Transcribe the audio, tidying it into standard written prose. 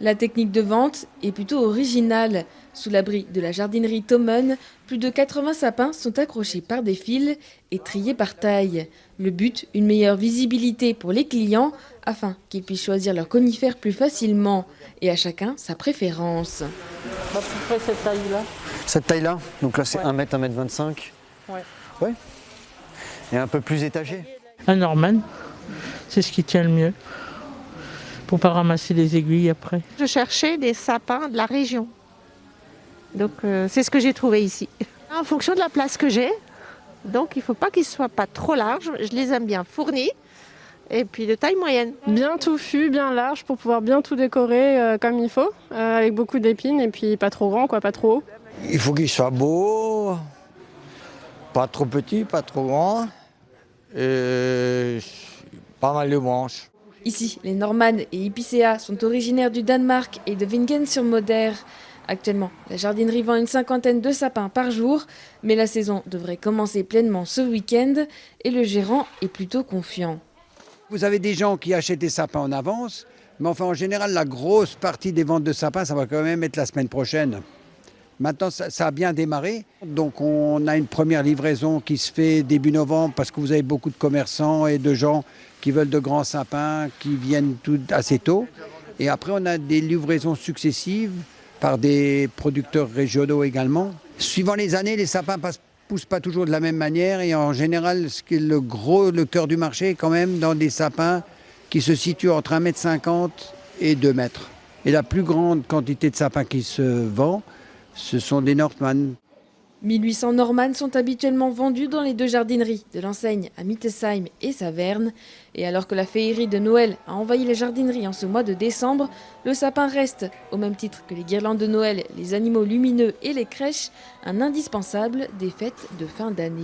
La technique de vente est plutôt originale. Sous l'abri de la jardinerie Thomen, plus de 80 sapins sont accrochés par des fils et triés par taille. Le but, une meilleure visibilité pour les clients afin qu'ils puissent choisir leurs conifères plus facilement et à chacun sa préférence. À peu près cette taille-là. Cette taille-là, donc là c'est Ouais. 1 m, 1,25 m. Ouais. Ouais. Et un peu plus étagé. Un Norman, c'est ce qui tient le mieux. Pour pas ramasser les aiguilles après. Je cherchais des sapins de la région. Donc c'est ce que j'ai trouvé ici. En fonction de la place que j'ai, donc il ne faut pas qu'ils ne soient pas trop larges. Je les aime bien fournis et puis de taille moyenne. Bien touffu, bien large pour pouvoir bien tout décorer comme il faut, avec beaucoup d'épines et puis pas trop grand, quoi, pas trop haut. Il faut qu'il soit beau, pas trop petit, pas trop grand, et pas mal de branches. Ici, les Norman et Epicéa sont originaires du Danemark et de Vingen-sur-Moder. Actuellement, la jardinerie vend une cinquantaine de sapins par jour, mais la saison devrait commencer pleinement ce week-end et le gérant est plutôt confiant. Vous avez des gens qui achètent des sapins en avance, mais enfin en général, la grosse partie des ventes de sapins, ça va quand même être la semaine prochaine. Maintenant, ça a bien démarré, donc on a une première livraison qui se fait début novembre parce que vous avez beaucoup de commerçants et de gens qui veulent de grands sapins, qui viennent tout assez tôt. Et après, on a des livraisons successives par des producteurs régionaux également. Suivant les années, les sapins poussent pas toujours de la même manière et en général, le cœur du marché est quand même dans des sapins qui se situent entre 1,50 m et 2 m. Et la plus grande quantité de sapins qui se vend, ce sont des Nordmann. 1800 Norman sont habituellement vendus dans les deux jardineries de l'enseigne à Mittesheim et Saverne. Et alors que la féerie de Noël a envahi les jardineries en ce mois de décembre, le sapin reste, au même titre que les guirlandes de Noël, les animaux lumineux et les crèches, un indispensable des fêtes de fin d'année.